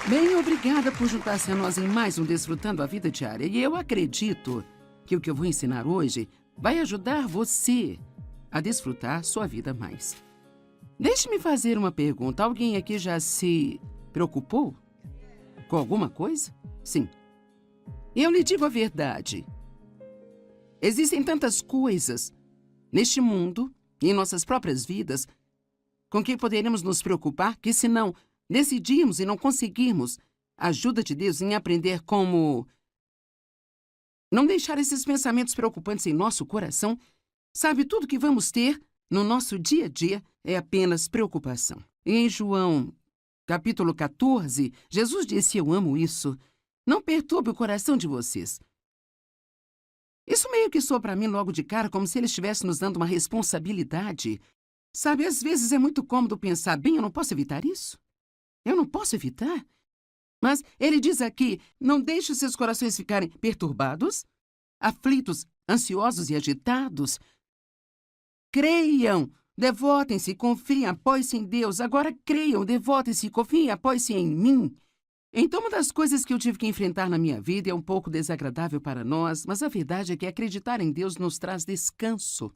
Bem, obrigada por juntar-se a nós em mais um Desfrutando a Vida Diária. E eu acredito que o que eu vou ensinar hoje vai ajudar você a desfrutar sua vida mais. Deixe-me fazer uma pergunta. Alguém aqui já se preocupou com alguma coisa? Sim. Eu lhe digo a verdade. Existem tantas coisas neste mundo e em nossas próprias vidas com que poderemos nos preocupar que, se não decidirmos e não conseguirmos a ajuda de Deus em aprender como não deixar esses pensamentos preocupantes em nosso coração, sabe, tudo que vamos ter no nosso dia a dia é apenas preocupação. E em João, capítulo 14, Jesus disse: eu amo isso. Não perturbe o coração de vocês. Isso meio que soa para mim logo de cara como se ele estivesse nos dando uma responsabilidade. Sabe, às vezes é muito cômodo pensar, bem, eu não posso evitar isso. Eu não posso evitar. Mas ele diz aqui, não deixe os seus corações ficarem perturbados, aflitos, ansiosos e agitados. Creiam, devotem-se, confiem, apoiem-se em Deus. Agora creiam, devotem-se, confiem, apoiem-se em mim. Então, uma das coisas que eu tive que enfrentar na minha vida é um pouco desagradável para nós, mas a verdade é que acreditar em Deus nos traz descanso.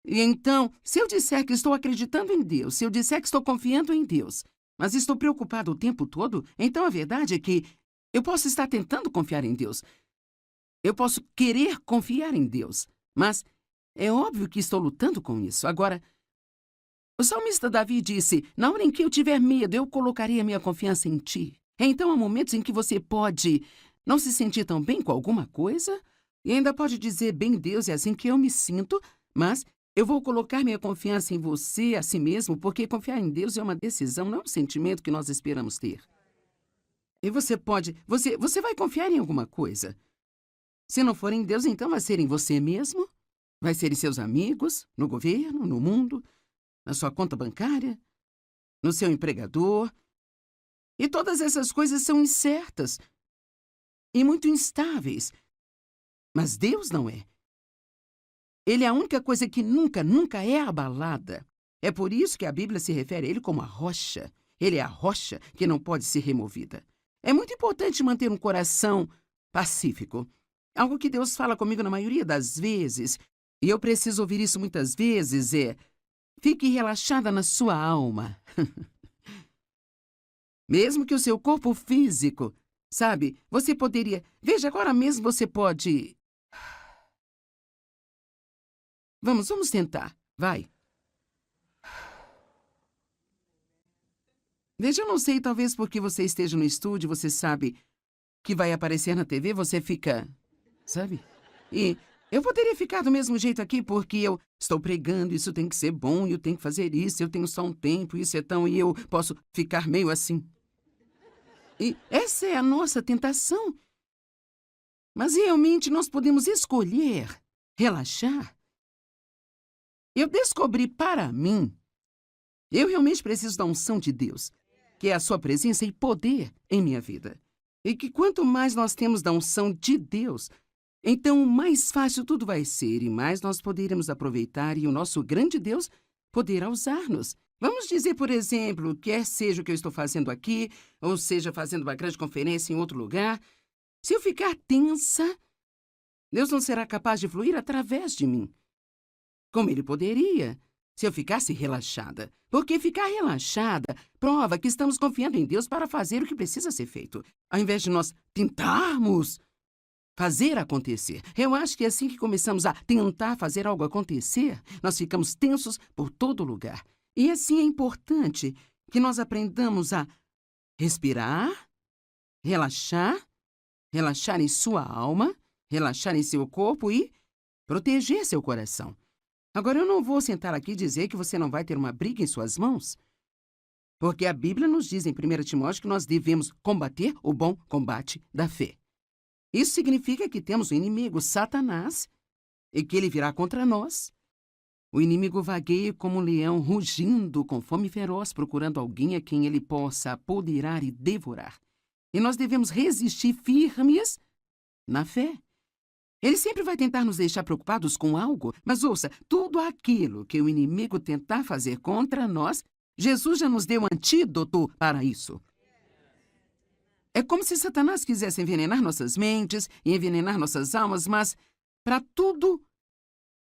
E então, se eu disser que estou acreditando em Deus, se eu disser que estou confiando em Deus, mas estou preocupado o tempo todo, então a verdade é que eu posso estar tentando confiar em Deus. Eu posso querer confiar em Deus, mas é óbvio que estou lutando com isso. Agora, o salmista Davi disse, na hora em que eu tiver medo, eu colocarei a minha confiança em ti. Então há momentos em que você pode não se sentir tão bem com alguma coisa e ainda pode dizer, bem, Deus, é assim que eu me sinto, mas eu vou colocar minha confiança em você, a si mesmo, porque confiar em Deus é uma decisão, não é um sentimento que nós esperamos ter. E você vai confiar em alguma coisa. Se não for em Deus, então vai ser em você mesmo, vai ser em seus amigos, no governo, no mundo, na sua conta bancária, no seu empregador. E todas essas coisas são incertas e muito instáveis. Mas Deus não é. Ele é a única coisa que nunca é abalada. É por isso que a Bíblia se refere a ele como a rocha. Ele é a rocha que não pode ser removida. É muito importante manter um coração pacífico. Algo que Deus fala comigo na maioria das vezes, e eu preciso ouvir isso muitas vezes, é: fique relaxada na sua alma. Mesmo que o seu corpo físico, sabe, você poderia... Veja, agora mesmo você pode... Vamos tentar. Vai. Veja, eu não sei, talvez porque você esteja no estúdio, você sabe que vai aparecer na TV, você fica... Sabe? E eu poderia ficar do mesmo jeito aqui porque eu estou pregando, isso tem que ser bom, eu tenho que fazer isso, eu tenho só um tempo, isso é tão... E eu posso ficar meio assim. E essa é a nossa tentação. Mas realmente nós podemos escolher relaxar. Eu descobri para mim, eu realmente preciso da unção de Deus, que é a sua presença e poder em minha vida. E que quanto mais nós temos da unção de Deus, então mais fácil tudo vai ser e mais nós poderemos aproveitar e o nosso grande Deus poderá usar-nos. Vamos dizer, por exemplo, quer seja o que eu estou fazendo aqui, ou seja, fazendo uma grande conferência em outro lugar, se eu ficar tensa, Deus não será capaz de fluir através de mim. Como ele poderia, se eu ficasse relaxada. Porque ficar relaxada prova que estamos confiando em Deus para fazer o que precisa ser feito, ao invés de nós tentarmos fazer acontecer. Eu acho que é assim que começamos a tentar fazer algo acontecer, nós ficamos tensos por todo lugar. E assim é importante que nós aprendamos a respirar, relaxar em sua alma, relaxar em seu corpo e proteger seu coração. Agora, eu não vou sentar aqui e dizer que você não vai ter uma briga em suas mãos. Porque a Bíblia nos diz em 1 Timóteo que nós devemos combater o bom combate da fé. Isso significa que temos o inimigo, Satanás, e que ele virá contra nós. O inimigo vagueia como um leão, rugindo com fome feroz, procurando alguém a quem ele possa apoderar e devorar. E nós devemos resistir firmes na fé. Ele sempre vai tentar nos deixar preocupados com algo, mas ouça, tudo aquilo que o inimigo tentar fazer contra nós, Jesus já nos deu um antídoto para isso. É como se Satanás quisesse envenenar nossas mentes e envenenar nossas almas, mas para tudo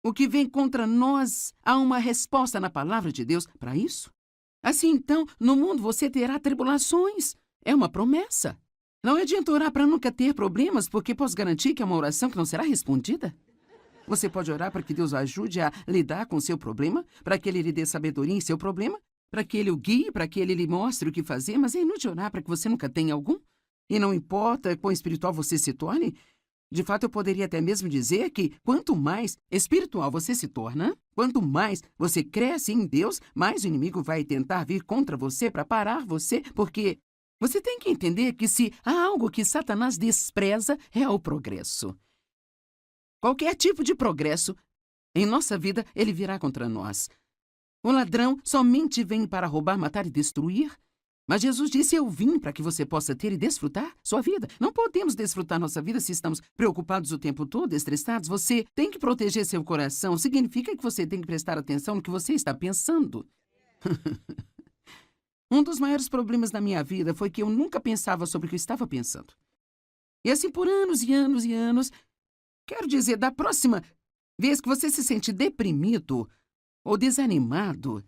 o que vem contra nós, há uma resposta na palavra de Deus para isso. Assim, então, no mundo você terá tribulações. É uma promessa. Não adianta orar para nunca ter problemas, porque posso garantir que é uma oração que não será respondida. Você pode orar para que Deus o ajude a lidar com o seu problema, para que Ele lhe dê sabedoria em seu problema, para que Ele o guie, para que Ele lhe mostre o que fazer, mas é inútil orar para que você nunca tenha algum. E não importa quão espiritual você se torne, de fato eu poderia até mesmo dizer que quanto mais espiritual você se torna, quanto mais você cresce em Deus, mais o inimigo vai tentar vir contra você para parar você, porque você tem que entender que se há algo que Satanás despreza, é o progresso. Qualquer tipo de progresso em nossa vida, ele virá contra nós. O ladrão somente vem para roubar, matar e destruir. Mas Jesus disse, eu vim para que você possa ter e desfrutar sua vida. Não podemos desfrutar nossa vida se estamos preocupados o tempo todo, estressados. Você tem que proteger seu coração. Significa que você tem que prestar atenção no que você está pensando. Um dos maiores problemas da minha vida foi que eu nunca pensava sobre o que eu estava pensando. E assim por anos e anos e anos. Quero dizer, da próxima vez que você se sente deprimido ou desanimado,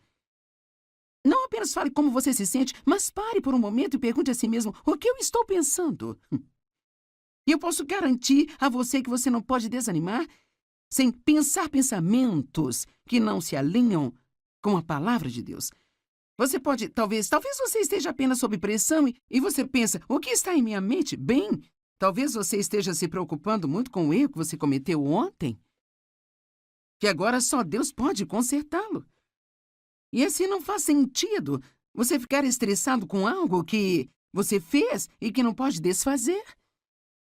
não apenas fale como você se sente, mas pare por um momento e pergunte a si mesmo o que eu estou pensando. E eu posso garantir a você que você não pode desanimar sem pensar pensamentos que não se alinham com a palavra de Deus. Você pode, talvez você esteja apenas sob pressão e você pensa, o que está em minha mente? Bem, talvez você esteja se preocupando muito com o erro que você cometeu ontem, que agora só Deus pode consertá-lo. E assim não faz sentido você ficar estressado com algo que você fez e que não pode desfazer.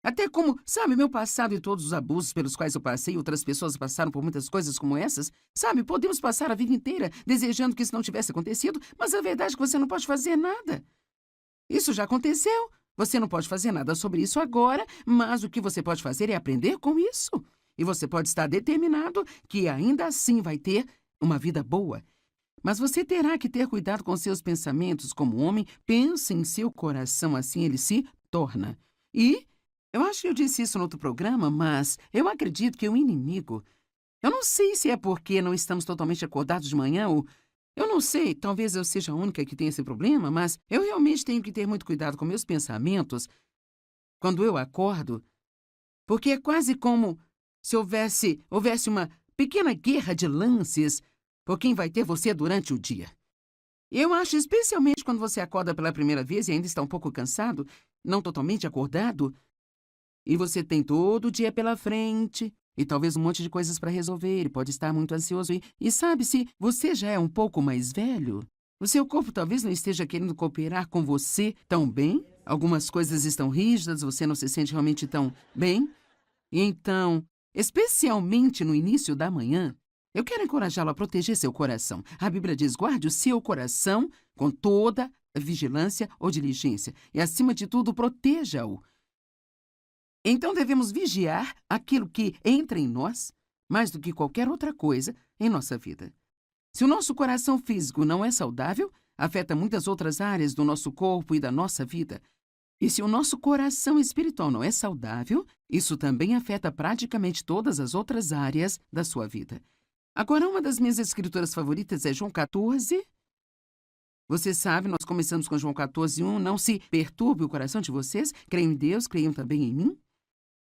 Até como, sabe, meu passado e todos os abusos pelos quais eu passei, outras pessoas passaram por muitas coisas como essas. Sabe, podemos passar a vida inteira desejando que isso não tivesse acontecido, mas a verdade é que você não pode fazer nada. Isso já aconteceu. Você não pode fazer nada sobre isso agora, mas o que você pode fazer é aprender com isso. E você pode estar determinado que ainda assim vai ter uma vida boa. Mas você terá que ter cuidado com seus pensamentos como homem. Pense em seu coração, assim ele se torna. E eu acho que eu disse isso no outro programa, mas eu acredito que o inimigo... Eu não sei se é porque não estamos totalmente acordados de manhã ou... Eu não sei, talvez eu seja a única que tem esse problema, mas eu realmente tenho que ter muito cuidado com meus pensamentos quando eu acordo, porque é quase como se houvesse uma pequena guerra de lances por quem vai ter você durante o dia. Eu acho, especialmente quando você acorda pela primeira vez e ainda está um pouco cansado, não totalmente acordado, e você tem todo o dia pela frente e talvez um monte de coisas para resolver, e pode estar muito ansioso. E sabe, se você já é um pouco mais velho, o seu corpo talvez não esteja querendo cooperar com você tão bem. Algumas coisas estão rígidas, você não se sente realmente tão bem. E então, especialmente no início da manhã, eu quero encorajá-lo a proteger seu coração. A Bíblia diz, guarde o seu coração com toda vigilância ou diligência. E, acima de tudo, proteja-o. Então, devemos vigiar aquilo que entra em nós, mais do que qualquer outra coisa em nossa vida. Se o nosso coração físico não é saudável, afeta muitas outras áreas do nosso corpo e da nossa vida. E se o nosso coração espiritual não é saudável, isso também afeta praticamente todas as outras áreas da sua vida. Agora, uma das minhas escrituras favoritas é João 14. Você sabe, nós começamos com João 14:1. Não se perturbe o coração de vocês. Creiam em Deus, creiam também em mim.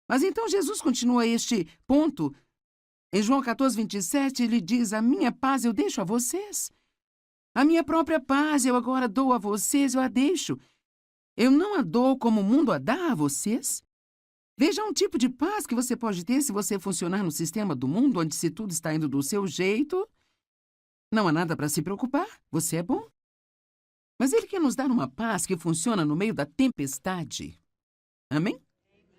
Mas então Jesus continua este ponto. Em João 14:27, ele diz, a minha paz eu deixo a vocês. A minha própria paz eu agora dou a vocês, eu a deixo. Eu não a dou como o mundo a dá a vocês. Veja um tipo de paz que você pode ter se você funcionar no sistema do mundo, onde se tudo está indo do seu jeito. Não há nada para se preocupar, você é bom. Mas ele quer nos dar uma paz que funciona no meio da tempestade. Amém?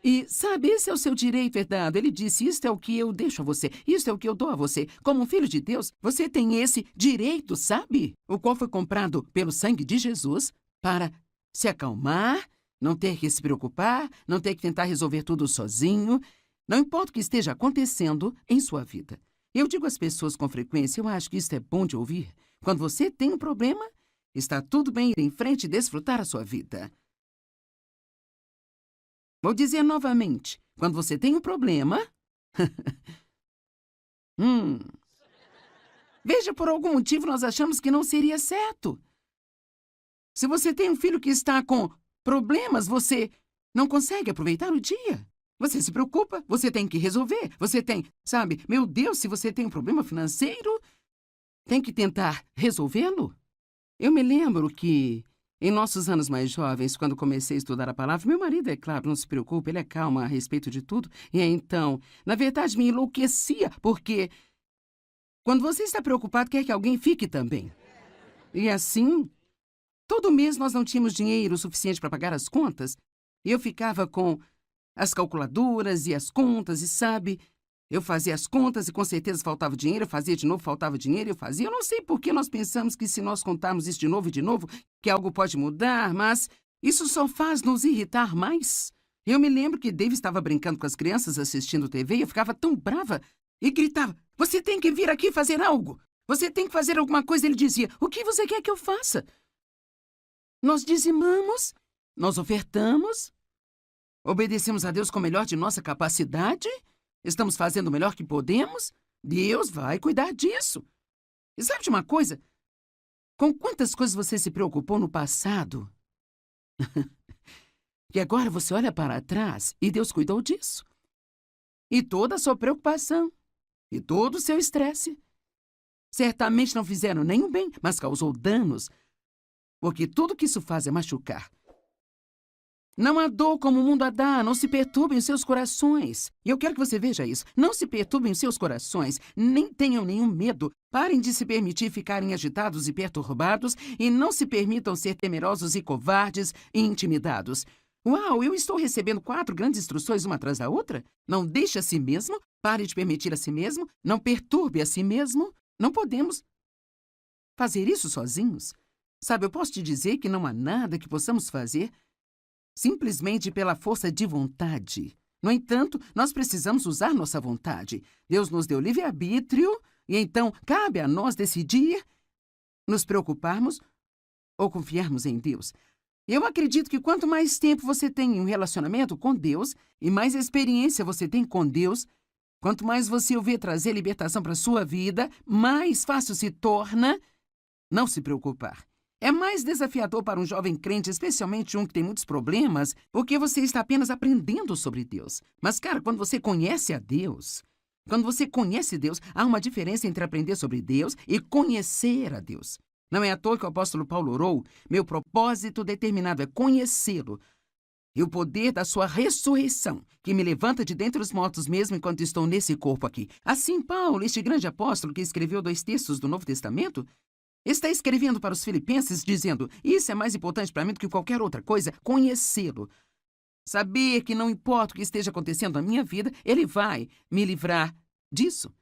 E, sabe, esse é o seu direito herdado. Ele disse, isto é o que eu deixo a você, isto é o que eu dou a você. Como um filho de Deus, você tem esse direito, sabe? O qual foi comprado pelo sangue de Jesus para se acalmar, não ter que se preocupar, não ter que tentar resolver tudo sozinho. Não importa o que esteja acontecendo em sua vida. Eu digo às pessoas com frequência, eu acho que isso é bom de ouvir. Quando você tem um problema, está tudo bem ir em frente e desfrutar a sua vida. Vou dizer novamente. Quando você tem um problema... Veja, por algum motivo nós achamos que não seria certo. Se você tem um filho que está com problemas, você não consegue aproveitar o dia. Você se preocupa, você tem que resolver. Você tem, sabe, meu Deus, se você tem um problema financeiro, tem que tentar resolvê-lo. Eu me lembro que, em nossos anos mais jovens, quando comecei a estudar a palavra, meu marido, é claro, não se preocupa, ele é calmo a respeito de tudo. E então, na verdade, me enlouquecia, porque quando você está preocupado, quer que alguém fique também. E assim, todo mês nós não tínhamos dinheiro suficiente para pagar as contas, e eu ficava com as calculadoras e as contas, e sabe, eu fazia as contas e com certeza faltava dinheiro, eu fazia de novo, faltava dinheiro, eu fazia. Eu não sei por que nós pensamos que se nós contarmos isso de novo, que algo pode mudar, mas isso só faz nos irritar mais. Eu me lembro que Dave estava brincando com as crianças assistindo TV e eu ficava tão brava e gritava, você tem que vir aqui fazer algo, você tem que fazer alguma coisa. Ele dizia, o que você quer que eu faça? Nós dizimamos, nós ofertamos, obedecemos a Deus com o melhor de nossa capacidade, estamos fazendo o melhor que podemos, Deus vai cuidar disso. E sabe de uma coisa? Com quantas coisas você se preocupou no passado? E agora você olha para trás e Deus cuidou disso. E toda a sua preocupação, e todo o seu estresse, certamente não fizeram nenhum bem, mas causou danos, porque tudo que isso faz é machucar. Não há dor como o mundo a dá, não se perturbem os seus corações. E eu quero que você veja isso. Não se perturbem os seus corações, nem tenham nenhum medo. Parem de se permitir ficarem agitados e perturbados e não se permitam ser temerosos e covardes e intimidados. Uau, eu estou recebendo 4 grandes instruções uma atrás da outra? Não deixe a si mesmo, pare de permitir a si mesmo, não perturbe a si mesmo. Não podemos fazer isso sozinhos. Sabe, eu posso te dizer que não há nada que possamos fazer simplesmente pela força de vontade. No entanto, nós precisamos usar nossa vontade. Deus nos deu livre-arbítrio e então cabe a nós decidir nos preocuparmos ou confiarmos em Deus. Eu acredito que quanto mais tempo você tem em um relacionamento com Deus e mais experiência você tem com Deus, quanto mais você o vê trazer libertação para a sua vida, mais fácil se torna não se preocupar. É mais desafiador para um jovem crente, especialmente um que tem muitos problemas, porque você está apenas aprendendo sobre Deus. Mas, cara, quando você conhece a Deus, há uma diferença entre aprender sobre Deus e conhecer a Deus. Não é à toa que o apóstolo Paulo orou, meu propósito determinado é conhecê-lo e o poder da sua ressurreição, que me levanta de dentre os mortos mesmo enquanto estou nesse corpo aqui. Assim, Paulo, este grande apóstolo que escreveu 2 textos do Novo Testamento, está escrevendo para os filipenses dizendo, isso é mais importante para mim do que qualquer outra coisa, conhecê-lo. Saber que não importa o que esteja acontecendo na minha vida, ele vai me livrar disso.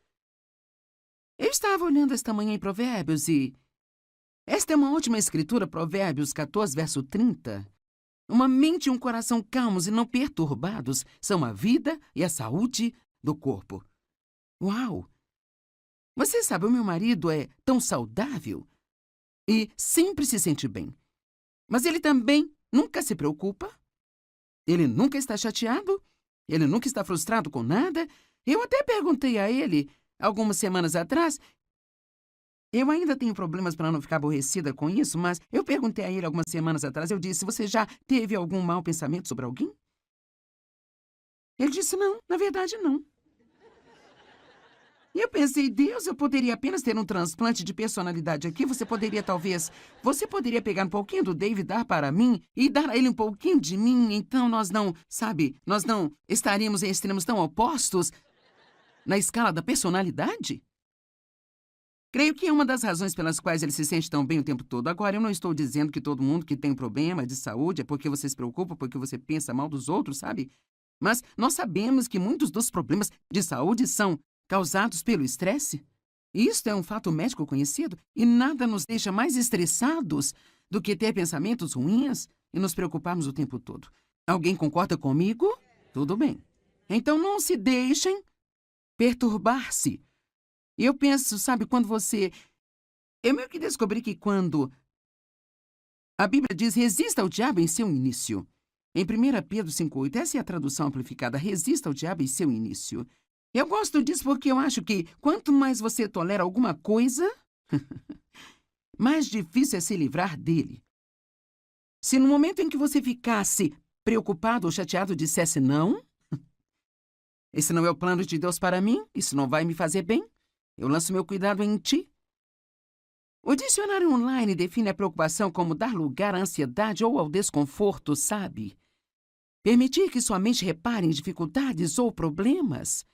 Eu estava olhando esta manhã em Provérbios e esta é uma ótima escritura, Provérbios 14, verso 30. Uma mente e um coração calmos e não perturbados são a vida e a saúde do corpo. Uau! Você sabe, o meu marido é tão saudável e sempre se sente bem. Mas ele também nunca se preocupa. Ele nunca está chateado. Ele nunca está frustrado com nada. Eu até perguntei a ele, algumas semanas atrás, eu ainda tenho problemas para não ficar aborrecida com isso, mas eu perguntei a ele algumas semanas atrás, eu disse, você já teve algum mau pensamento sobre alguém? Ele disse, não, na verdade não. E eu pensei, Deus, eu poderia apenas ter um transplante de personalidade aqui. Você poderia pegar um pouquinho do David, dar para mim e dar a ele um pouquinho de mim. Então nós não estaríamos em extremos tão opostos na escala da personalidade. Creio que é uma das razões pelas quais ele se sente tão bem o tempo todo. Agora, eu não estou dizendo que todo mundo que tem um problema de saúde é porque você se preocupa, porque você pensa mal dos outros, sabe? Mas nós sabemos que muitos dos problemas de saúde são causados pelo estresse. Isto é um fato médico conhecido e nada nos deixa mais estressados do que ter pensamentos ruins e nos preocuparmos o tempo todo. Alguém concorda comigo? Tudo bem. Então não se deixem perturbar-se. E eu penso, sabe, eu meio que descobri que quando a Bíblia diz resista ao diabo em seu início, Em 1 Pedro 5,8, essa é a tradução amplificada: resista ao diabo em seu início. Eu gosto disso porque eu acho que quanto mais você tolera alguma coisa, mais difícil é se livrar dele. Se no momento em que você ficasse preocupado ou chateado dissesse não, esse não é o plano de Deus para mim, isso não vai me fazer bem, eu lanço meu cuidado em ti. O dicionário online define a preocupação como dar lugar à ansiedade ou ao desconforto, sabe? Permitir que sua mente repare em dificuldades ou problemas.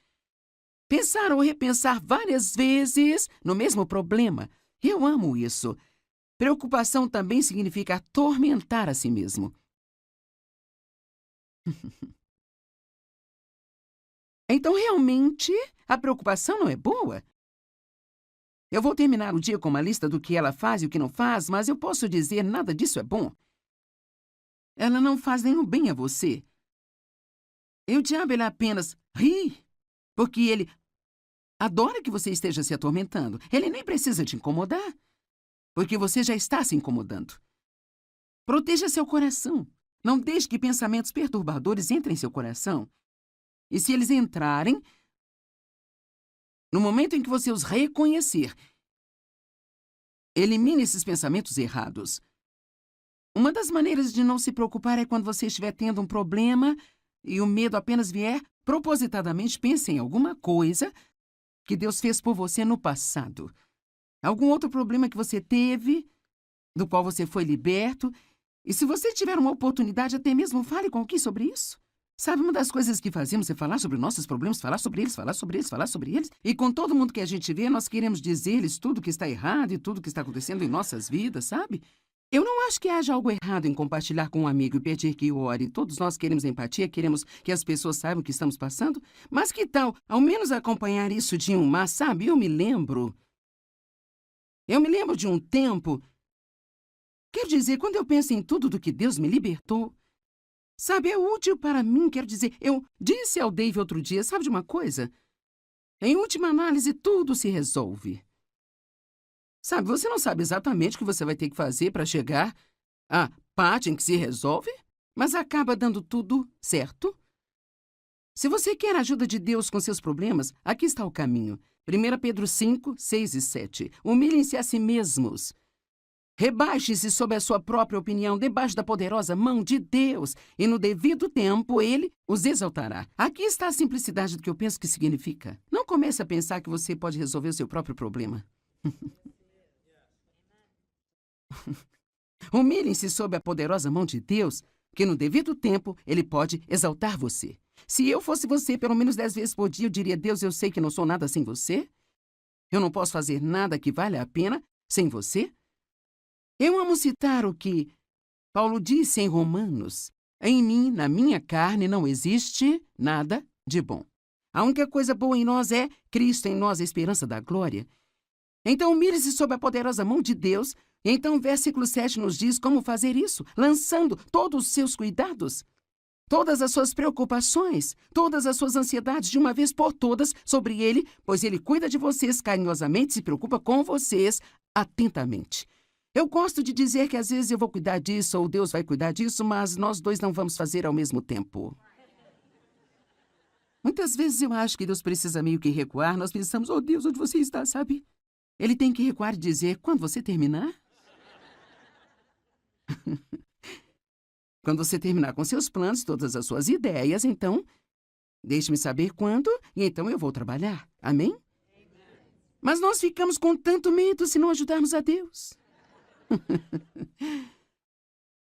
Pensar ou repensar várias vezes no mesmo problema. Eu amo isso. Preocupação também significa atormentar a si mesmo. Então, realmente, a preocupação não é boa? Eu vou terminar o dia com uma lista do que ela faz e o que não faz, mas eu posso dizer nada disso é bom. Ela não faz nenhum bem a você. E o diabo, ele apenas ri, porque ele adora que você esteja se atormentando. Ele nem precisa te incomodar, porque você já está se incomodando. Proteja seu coração. Não deixe que pensamentos perturbadores entrem em seu coração. E se eles entrarem, no momento em que você os reconhecer, elimine esses pensamentos errados. Uma das maneiras de não se preocupar é quando você estiver tendo um problema e o medo apenas vier, propositadamente pense em alguma coisa que Deus fez por você no passado. Algum outro problema que você teve, do qual você foi liberto. E se você tiver uma oportunidade, até mesmo fale com alguém sobre isso. Sabe, uma das coisas que fazemos é falar sobre nossos problemas, falar sobre eles, falar sobre eles, falar sobre eles. E com todo mundo que a gente vê, nós queremos dizer-lhes tudo que está errado e tudo que está acontecendo em nossas vidas, sabe? Eu não acho que haja algo errado em compartilhar com um amigo e pedir que ore. Todos nós queremos empatia, queremos que as pessoas saibam o que estamos passando. Mas que tal, ao menos, acompanhar isso de um mas, sabe? Eu me lembro de um tempo. Quero dizer, quando eu penso em tudo do que Deus me libertou, sabe, é útil para mim. Quero dizer, eu disse ao Dave outro dia, sabe de uma coisa? Em última análise, tudo se resolve. Sabe, você não sabe exatamente o que você vai ter que fazer para chegar à parte em que se resolve, mas acaba dando tudo certo. Se você quer a ajuda de Deus com seus problemas, aqui está o caminho. 1 Pedro 5, 6 e 7. Humilhem-se a si mesmos. Rebaixe-se sob a sua própria opinião, debaixo da poderosa mão de Deus, e no devido tempo Ele os exaltará. Aqui está a simplicidade do que eu penso que significa. Não comece a pensar que você pode resolver o seu próprio problema. Humilhem-se sob a poderosa mão de Deus, que no devido tempo Ele pode exaltar você. Se eu fosse você, pelo menos 10 vezes por dia, eu diria: Deus, eu sei que não sou nada sem você. Eu não posso fazer nada que valha a pena sem você. Eu amo citar o que Paulo disse em Romanos: em mim, na minha carne, não existe nada de bom. A única coisa boa em nós é Cristo em nós, a esperança da glória. Então, humilhe-se sob a poderosa mão de Deus. Então, o versículo 7 nos diz como fazer isso, lançando todos os seus cuidados, todas as suas preocupações, todas as suas ansiedades de uma vez por todas sobre Ele, pois Ele cuida de vocês carinhosamente, se preocupa com vocês atentamente. Eu gosto de dizer que às vezes eu vou cuidar disso ou Deus vai cuidar disso, mas nós dois não vamos fazer ao mesmo tempo. Muitas vezes eu acho que Deus precisa meio que recuar. Nós pensamos: oh Deus, onde você está, sabe? Ele tem que recuar e dizer: quando você terminar? Quando você terminar com seus planos, todas as suas ideias, então, deixe-me saber quando e então eu vou trabalhar. Amém? Mas nós ficamos com tanto medo se não ajudarmos a Deus.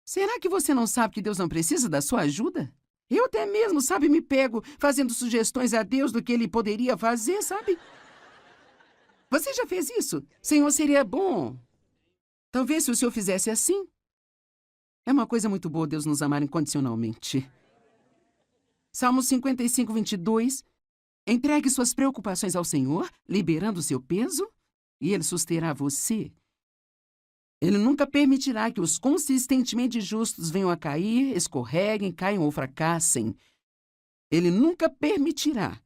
Será que você não sabe que Deus não precisa da sua ajuda? Eu até mesmo, sabe, me pego fazendo sugestões a Deus do que Ele poderia fazer, sabe? Você já fez isso? Senhor, seria bom. Talvez se o Senhor fizesse assim. É uma coisa muito boa Deus nos amar incondicionalmente. Salmo 55, 22. Entregue suas preocupações ao Senhor, liberando o seu peso, e Ele susterá você. Ele nunca permitirá que os consistentemente justos venham a cair, escorreguem, caiam ou fracassem. Ele nunca permitirá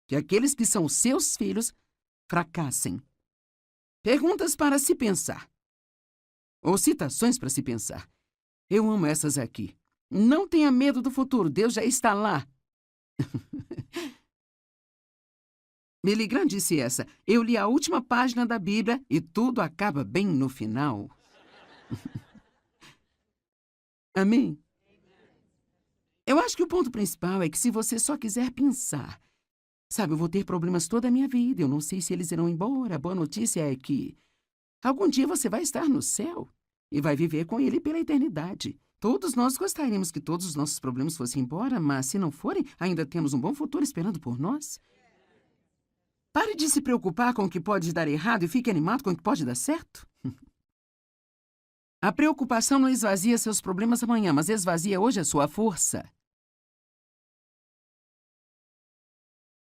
que aqueles que são seus filhos fracassem. Perguntas para se pensar. Ou citações para se pensar. Eu amo essas aqui. Não tenha medo do futuro, Deus já está lá. Billy Graham disse essa. Eu li a última página da Bíblia e tudo acaba bem no final. Amém? Eu acho que o ponto principal é que se você só quiser pensar, sabe, eu vou ter problemas toda a minha vida, eu não sei se eles irão embora. A boa notícia é que algum dia você vai estar no céu e vai viver com ele pela eternidade. Todos nós gostaríamos que todos os nossos problemas fossem embora, mas se não forem, ainda temos um bom futuro esperando por nós. Pare de se preocupar com o que pode dar errado e fique animado com o que pode dar certo. A preocupação não esvazia seus problemas amanhã, mas esvazia hoje a sua força.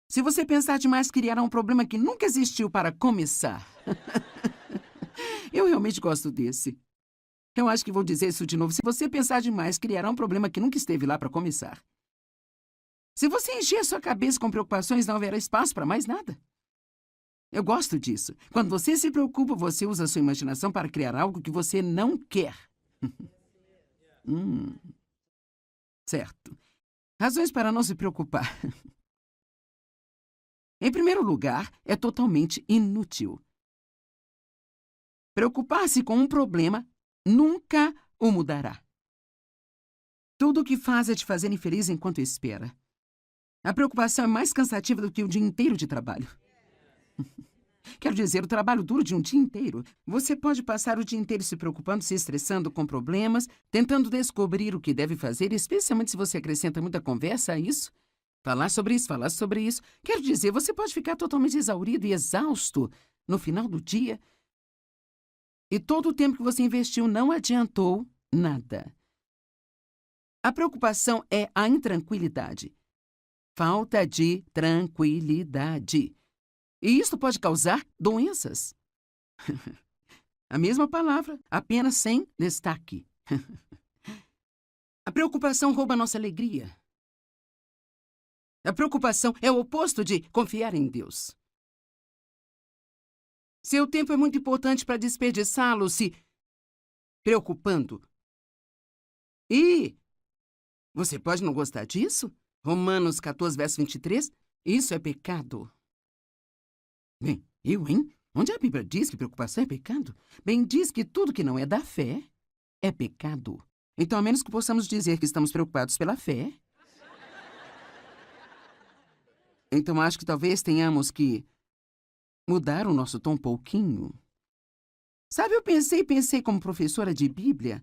Se você pensar demais, criará um problema que nunca existiu para começar. Eu realmente gosto desse. Eu acho que vou dizer isso de novo. Se você pensar demais, criará um problema que nunca esteve lá para começar. Se você encher sua cabeça com preocupações, não haverá espaço para mais nada. Eu gosto disso. Quando você se preocupa, você usa a sua imaginação para criar algo que você não quer. Certo. Razões para não se preocupar. Em primeiro lugar, é totalmente inútil. Preocupar-se com um problema nunca o mudará. Tudo o que faz é te fazer infeliz enquanto espera. A preocupação é mais cansativa do que o dia inteiro de trabalho. Quero dizer, o trabalho duro de um dia inteiro. Você pode passar o dia inteiro se preocupando, se estressando com problemas, tentando descobrir o que deve fazer, especialmente se você acrescenta muita conversa a isso. Falar sobre isso, falar sobre isso. Quero dizer, você pode ficar totalmente exaurido e exausto no final do dia. E todo o tempo que você investiu não adiantou nada. A preocupação é a intranquilidade. Falta de tranquilidade. E isso pode causar doenças. A mesma palavra, apenas sem destaque. A preocupação rouba nossa alegria. A preocupação é o oposto de confiar em Deus. Seu tempo é muito importante para desperdiçá-lo se preocupando. E você pode não gostar disso? Romanos 14, verso 23. Isso é pecado. Bem, hein? Onde a Bíblia diz que preocupação é pecado? Bem, diz que tudo que não é da fé é pecado. Então, a menos que possamos dizer que estamos preocupados pela fé, então acho que talvez tenhamos que mudar o nosso tom um pouquinho. Sabe, eu pensei como professora de Bíblia,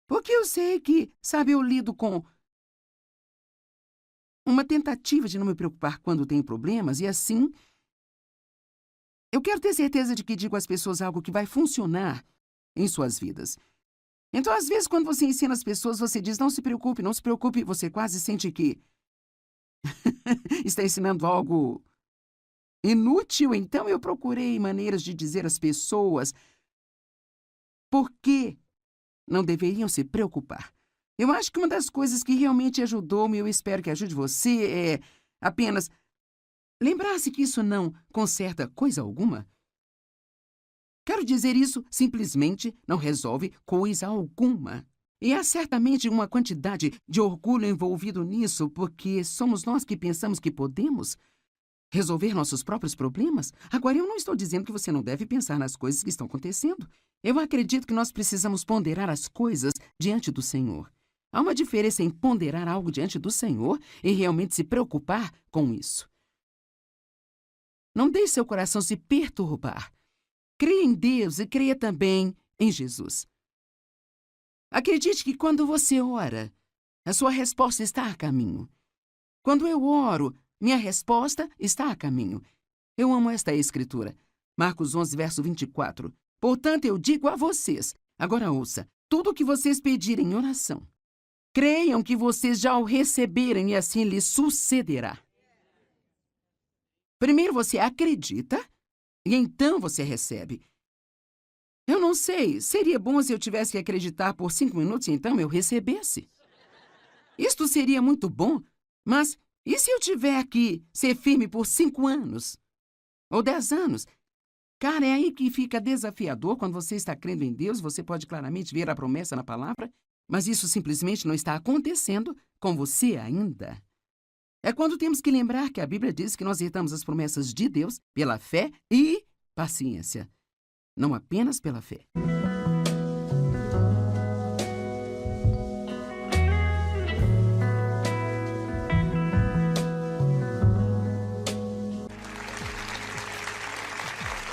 porque eu sei que, sabe, eu lido com uma tentativa de não me preocupar quando tenho problemas, e assim, eu quero ter certeza de que digo às pessoas algo que vai funcionar em suas vidas. Então, às vezes, quando você ensina as pessoas, você diz, não se preocupe, não se preocupe, você quase sente que está ensinando algo inútil. Então, eu procurei maneiras de dizer às pessoas por que não deveriam se preocupar. Eu acho que uma das coisas que realmente ajudou-me, eu espero que ajude você, é apenas lembrar-se que isso não conserta coisa alguma. Quero dizer, isso simplesmente não resolve coisa alguma. E há certamente uma quantidade de orgulho envolvido nisso, porque somos nós que pensamos que podemos resolver nossos próprios problemas. Agora, eu não estou dizendo que você não deve pensar nas coisas que estão acontecendo. Eu acredito que nós precisamos ponderar as coisas diante do Senhor. Há uma diferença em ponderar algo diante do Senhor e realmente se preocupar com isso. Não deixe seu coração se perturbar. Creia em Deus e creia também em Jesus. Acredite que quando você ora, a sua resposta está a caminho. Quando eu oro, minha resposta está a caminho. Eu amo esta escritura. Marcos 11, verso 24. Portanto, eu digo a vocês, agora ouça, tudo o que vocês pedirem em oração, creiam que vocês já o receberam e assim lhes sucederá. Primeiro você acredita e então você recebe. Eu não sei, seria bom se eu tivesse que acreditar por 5 minutos e então eu recebesse. Isto seria muito bom, mas e se eu tiver que ser firme por 5 anos? Ou 10 anos? Cara, é aí que fica desafiador quando você está crendo em Deus, você pode claramente ver a promessa na palavra. Mas isso simplesmente não está acontecendo com você ainda. É quando temos que lembrar que a Bíblia diz que nós herdamos as promessas de Deus pela fé e paciência, não apenas pela fé.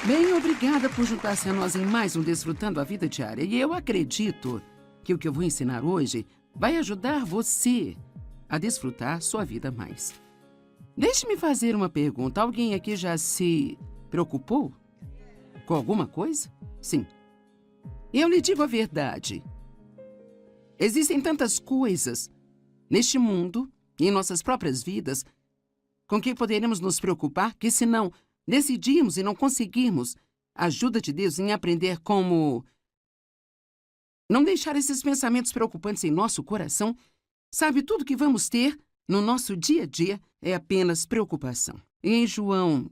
Bem, obrigada por juntar-se a nós em mais um Desfrutando a Vida Diária. E eu acredito que o que eu vou ensinar hoje vai ajudar você a desfrutar sua vida mais. Deixe-me fazer uma pergunta. Alguém aqui já se preocupou com alguma coisa? Sim. Eu lhe digo a verdade. Existem tantas coisas neste mundo e em nossas próprias vidas com que poderemos nos preocupar que, se não decidimos e não conseguirmos a ajuda de Deus em aprender como não deixar esses pensamentos preocupantes em nosso coração, sabe, tudo que vamos ter no nosso dia a dia é apenas preocupação. E em João,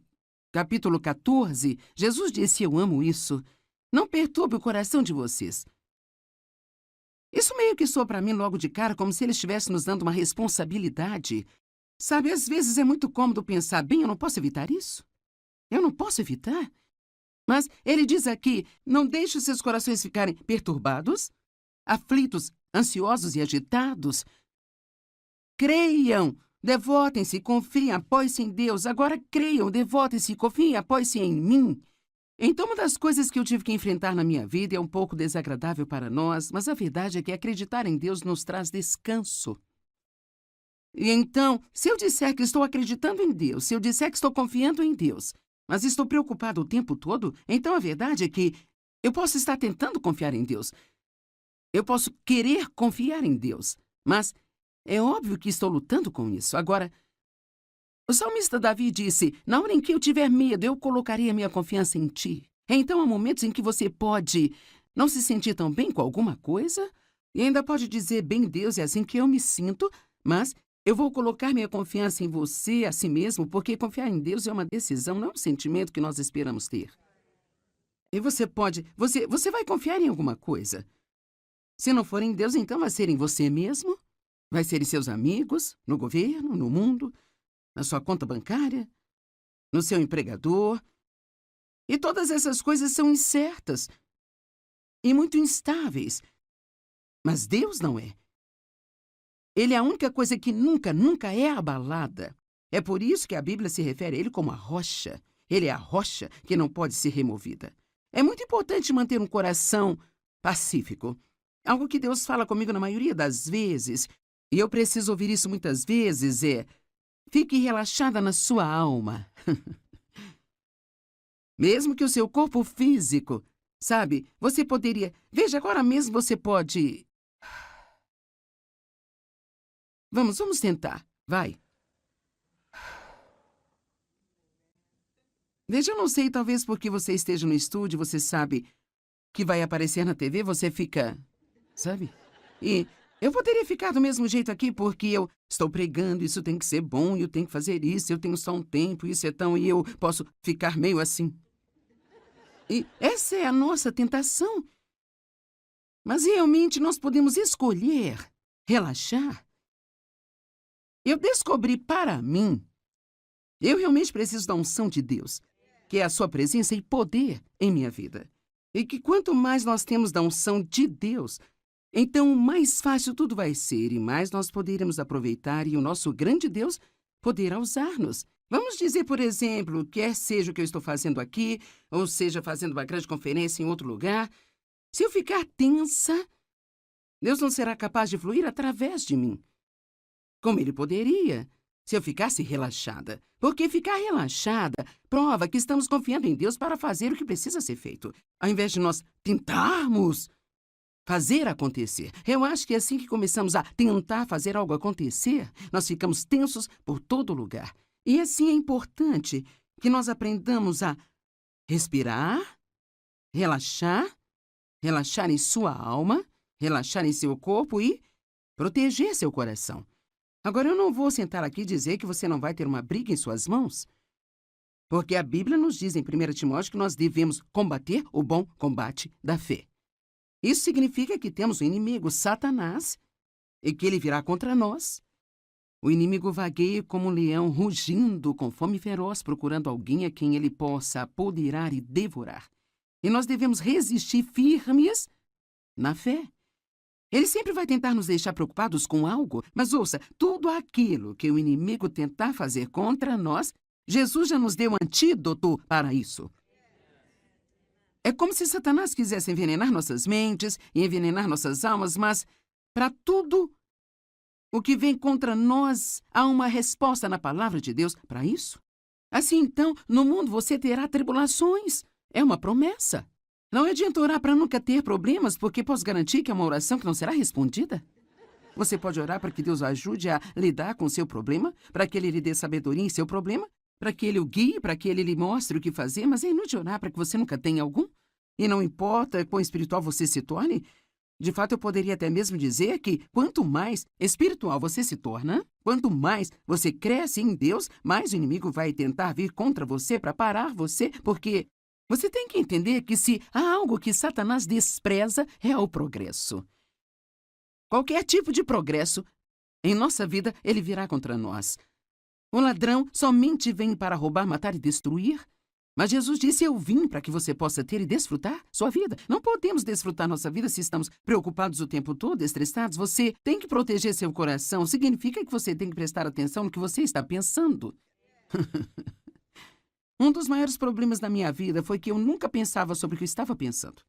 capítulo 14, Jesus disse: eu amo isso. Não perturbe o coração de vocês. Isso meio que soa para mim logo de cara como se ele estivesse nos dando uma responsabilidade. Sabe, às vezes é muito cômodo pensar: bem, eu não posso evitar isso. Eu não posso evitar. Mas ele diz aqui: não deixe os seus corações ficarem perturbados, aflitos, ansiosos e agitados. Creiam, devotem-se, confiem, apoiem-se em Deus. Agora creiam, devotem-se, confiem, apoiem-se em mim. Então, uma das coisas que eu tive que enfrentar na minha vida é um pouco desagradável para nós, mas a verdade é que acreditar em Deus nos traz descanso. E então, se eu disser que estou acreditando em Deus, se eu disser que estou confiando em Deus, mas estou preocupado o tempo todo, então a verdade é que eu posso estar tentando confiar em Deus. Eu posso querer confiar em Deus, mas é óbvio que estou lutando com isso. Agora, o salmista Davi disse: na hora em que eu tiver medo, eu colocarei a minha confiança em ti. Então há momentos em que você pode não se sentir tão bem com alguma coisa e ainda pode dizer: bem, Deus, é assim que eu me sinto, mas eu vou colocar minha confiança em você, a si mesmo, porque confiar em Deus é uma decisão, não um sentimento que nós esperamos ter. E você vai confiar em alguma coisa. Se não for em Deus, então vai ser em você mesmo, vai ser em seus amigos, no governo, no mundo, na sua conta bancária, no seu empregador. E todas essas coisas são incertas e muito instáveis. Mas Deus não é. Ele é a única coisa que nunca é abalada. É por isso que a Bíblia se refere a ele como a rocha. Ele é a rocha que não pode ser removida. É muito importante manter um coração pacífico. Algo que Deus fala comigo na maioria das vezes, e eu preciso ouvir isso muitas vezes, é: fique relaxada na sua alma. Mesmo que o seu corpo físico, sabe, você poderia... Veja, agora mesmo você pode... Vamos tentar. Vai. Veja, eu não sei, talvez porque você esteja no estúdio, você sabe que vai aparecer na TV, você fica... Sabe? E eu poderia ficar do mesmo jeito aqui porque eu estou pregando, isso tem que ser bom, eu tenho que fazer isso, eu tenho só um tempo, isso é tão... E eu posso ficar meio assim. E essa é a nossa tentação. Mas realmente nós podemos escolher relaxar. Eu descobri para mim, eu realmente preciso da unção de Deus, que é a sua presença e poder em minha vida. E que quanto mais nós temos da unção de Deus, então mais fácil tudo vai ser e mais nós poderemos aproveitar e o nosso grande Deus poderá usar-nos. Vamos dizer, por exemplo, quer seja o que eu estou fazendo aqui, ou seja, fazendo uma grande conferência em outro lugar, se eu ficar tensa, Deus não será capaz de fluir através de mim, como Ele poderia se eu ficasse relaxada. Porque ficar relaxada prova que estamos confiando em Deus para fazer o que precisa ser feito, ao invés de nós tentarmos fazer acontecer. Eu acho que assim que começamos a tentar fazer algo acontecer, nós ficamos tensos por todo lugar. E assim é importante que nós aprendamos a respirar, relaxar em sua alma, relaxar em seu corpo e proteger seu coração. Agora, eu não vou sentar aqui e dizer que você não vai ter uma briga em suas mãos, porque a Bíblia nos diz em 1 Timóteo que nós devemos combater o bom combate da fé. Isso significa que temos o inimigo, Satanás, e que ele virá contra nós. O inimigo vagueia como um leão rugindo com fome feroz, procurando alguém a quem ele possa apoderar e devorar. E nós devemos resistir firmes na fé. Ele sempre vai tentar nos deixar preocupados com algo, mas ouça, tudo aquilo que o inimigo tentar fazer contra nós, Jesus já nos deu um antídoto para isso. É como se Satanás quisesse envenenar nossas mentes e envenenar nossas almas, mas para tudo o que vem contra nós, há uma resposta na palavra de Deus para isso. Assim, então, no mundo você terá tribulações. É uma promessa. Não adianta orar para nunca ter problemas, porque posso garantir que é uma oração que não será respondida. Você pode orar para que Deus o ajude a lidar com o seu problema, para que Ele lhe dê sabedoria em seu problema, para que Ele o guie, para que Ele lhe mostre o que fazer, mas é inútil orar para que você nunca tenha algum. E não importa quão espiritual você se torne, de fato eu poderia até mesmo dizer que quanto mais espiritual você se torna, quanto mais você cresce em Deus, mais o inimigo vai tentar vir contra você para parar você, porque você tem que entender que se há algo que Satanás despreza, é o progresso. Qualquer tipo de progresso em nossa vida, ele virá contra nós. O ladrão somente vem para roubar, matar e destruir. Mas Jesus disse, eu vim para que você possa ter e desfrutar sua vida. Não podemos desfrutar nossa vida se estamos preocupados o tempo todo, estressados. Você tem que proteger seu coração. Significa que você tem que prestar atenção no que você está pensando. Um dos maiores problemas da minha vida foi que eu nunca pensava sobre o que eu estava pensando.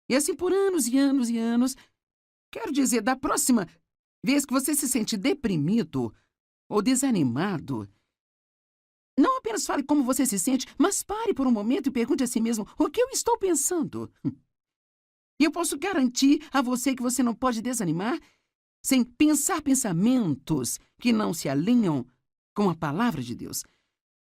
E assim por anos e anos e anos. Quero dizer, da próxima vez que você se sente deprimido ou desanimado, não apenas fale como você se sente, mas pare por um momento e pergunte a si mesmo o que eu estou pensando. E eu posso garantir a você que você não pode desanimar sem pensar pensamentos que não se alinham com a palavra de Deus.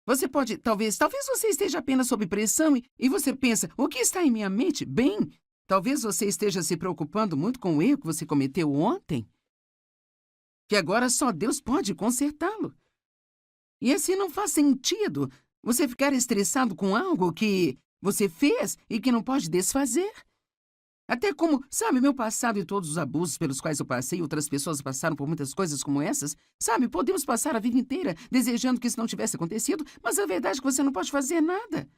Você pode, talvez você esteja apenas sob pressão e você pensa, o que está em minha mente? Bem, talvez você esteja se preocupando muito com o erro que você cometeu ontem, que agora só Deus pode consertá-lo. E assim não faz sentido você ficar estressado com algo que você fez e que não pode desfazer. Até como, sabe, meu passado e todos os abusos pelos quais eu passei, outras pessoas passaram por muitas coisas como essas. Sabe, podemos passar a vida inteira desejando que isso não tivesse acontecido, mas a verdade é que você não pode fazer nada.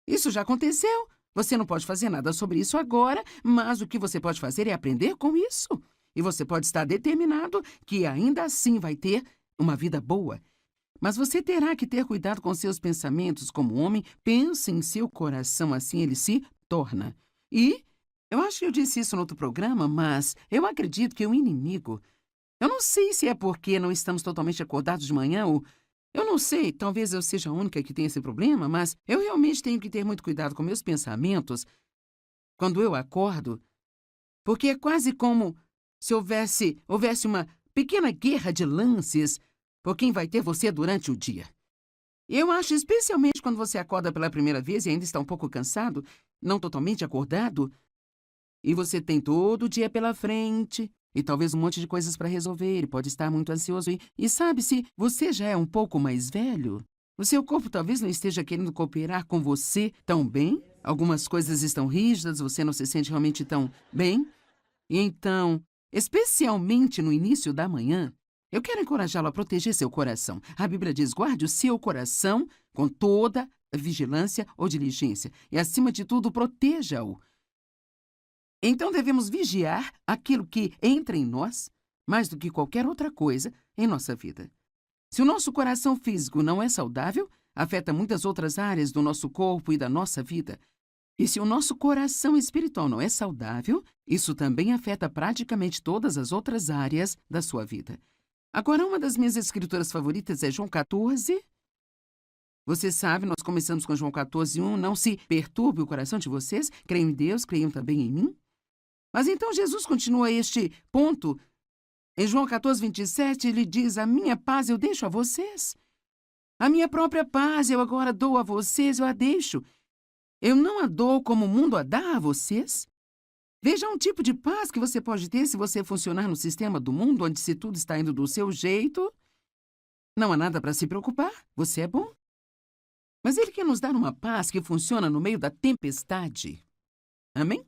Isso já aconteceu. Você não pode fazer nada sobre isso agora, mas o que você pode fazer é aprender com isso. E você pode estar determinado que ainda assim vai ter uma vida boa. Mas você terá que ter cuidado com seus pensamentos. Como homem, pense em seu coração, assim ele se torna. E eu acho que eu disse isso no outro programa, mas eu acredito que o inimigo... Eu não sei se é porque não estamos totalmente acordados de manhã ou... Eu não sei, talvez eu seja a única que tenha esse problema, mas eu realmente tenho que ter muito cuidado com meus pensamentos quando eu acordo, porque é quase como se houvesse uma pequena guerra de lances por quem vai ter você durante o dia. Eu acho, especialmente quando você acorda pela primeira vez e ainda está um pouco cansado, não totalmente acordado, e você tem todo o dia pela frente e talvez um monte de coisas para resolver, e pode estar muito ansioso. E sabe, se você já é um pouco mais velho, o seu corpo talvez não esteja querendo cooperar com você tão bem. Algumas coisas estão rígidas, você não se sente realmente tão bem. E então, especialmente no início da manhã, eu quero encorajá-lo a proteger seu coração. A Bíblia diz, guarde o seu coração com toda vigilância ou diligência. E, acima de tudo, proteja-o. Então, devemos vigiar aquilo que entra em nós, mais do que qualquer outra coisa em nossa vida. Se o nosso coração físico não é saudável, afeta muitas outras áreas do nosso corpo e da nossa vida. E se o nosso coração espiritual não é saudável, isso também afeta praticamente todas as outras áreas da sua vida. Agora, uma das minhas escrituras favoritas é João 14. Você sabe, nós começamos com João 14:1. Não se perturbe o coração de vocês. Creiam em Deus, creiam também em mim. Mas então Jesus continua este ponto. Em João 14:27, ele diz, a minha paz eu deixo a vocês. A minha própria paz eu agora dou a vocês, eu a deixo. Eu não a dou como o mundo a dá a vocês. Veja um tipo de paz que você pode ter se você funcionar no sistema do mundo, onde se tudo está indo do seu jeito. Não há nada para se preocupar, você é bom. Mas ele quer nos dar uma paz que funciona no meio da tempestade. Amém?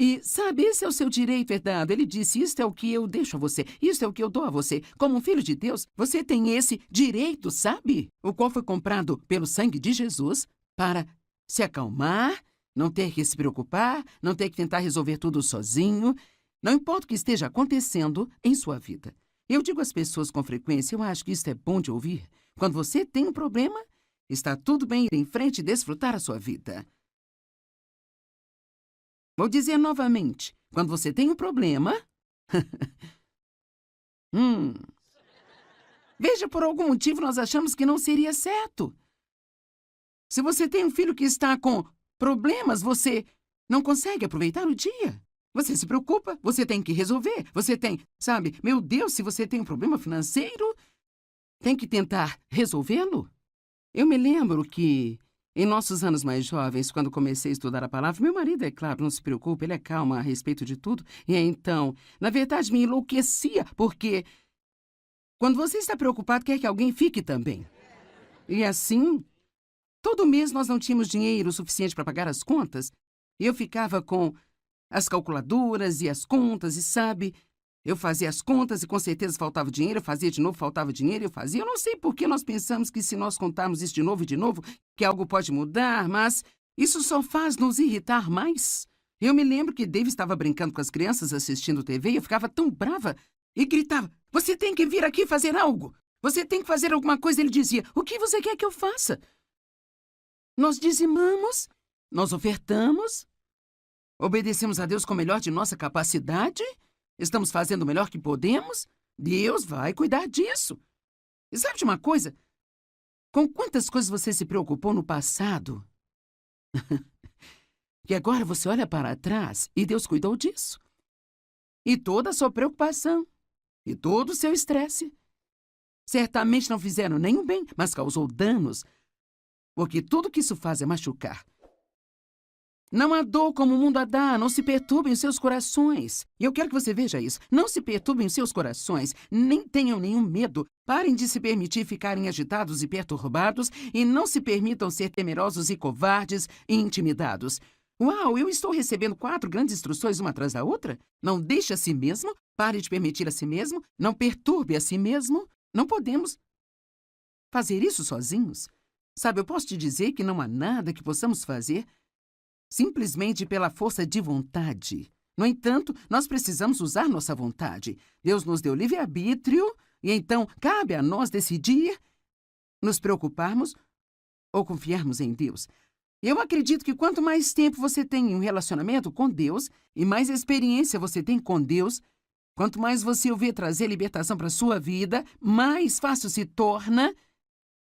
E, sabe, esse é o seu direito herdado. Ele disse, isto é o que eu deixo a você, isto é o que eu dou a você. Como um filho de Deus, você tem esse direito, sabe? O qual foi comprado pelo sangue de Jesus para se acalmar, não ter que se preocupar, não ter que tentar resolver tudo sozinho. Não importa o que esteja acontecendo em sua vida. Eu digo às pessoas com frequência, eu acho que isso é bom de ouvir. Quando você tem um problema, está tudo bem ir em frente e desfrutar a sua vida. Vou dizer novamente, quando você tem um problema... Veja, por algum motivo nós achamos que não seria certo. Se você tem um filho que está com problemas, você não consegue aproveitar o dia. Você se preocupa, você tem que resolver. Você tem, sabe, meu Deus, se você tem um problema financeiro, tem que tentar resolvê-lo. Eu me lembro que, em nossos anos mais jovens, quando comecei a estudar a palavra, meu marido, é claro, não se preocupe, ele é calmo a respeito de tudo. E então, na verdade, me enlouquecia, porque quando você está preocupado, quer que alguém fique também. E assim, todo mês nós não tínhamos dinheiro suficiente para pagar as contas. E eu ficava com as calculadoras e as contas, e sabe, eu fazia as contas e com certeza faltava dinheiro, eu fazia de novo, faltava dinheiro, eu fazia. Eu não sei por que nós pensamos que se nós contarmos isso de novo e de novo, que algo pode mudar, mas isso só faz nos irritar mais. Eu me lembro que Dave estava brincando com as crianças assistindo TV e eu ficava tão brava e gritava, você tem que vir aqui fazer algo, você tem que fazer alguma coisa. Ele dizia, o que você quer que eu faça? Nós dizimamos, nós ofertamos, obedecemos a Deus com o melhor de nossa capacidade, estamos fazendo o melhor que podemos, Deus vai cuidar disso. E sabe de uma coisa? Com quantas coisas você se preocupou no passado? Que agora você olha para trás e Deus cuidou disso. E toda a sua preocupação, e todo o seu estresse, certamente não fizeram nenhum bem, mas causou danos, porque tudo que isso faz é machucar. Não há dor como o mundo a dá, não se perturbem os seus corações. E eu quero que você veja isso. Não se perturbem os seus corações, nem tenham nenhum medo. Parem de se permitir ficarem agitados e perturbados e não se permitam ser temerosos e covardes e intimidados. Uau, eu estou recebendo 4 grandes instruções uma atrás da outra? Não deixe a si mesmo, pare de permitir a si mesmo, não perturbe a si mesmo. Não podemos fazer isso sozinhos. Sabe, eu posso te dizer que não há nada que possamos fazer simplesmente pela força de vontade. No entanto, nós precisamos usar nossa vontade. Deus nos deu livre-arbítrio e então cabe a nós decidir nos preocuparmos ou confiarmos em Deus. Eu acredito que quanto mais tempo você tem em um relacionamento com Deus e mais experiência você tem com Deus, quanto mais você o vê trazer libertação para a sua vida, mais fácil se torna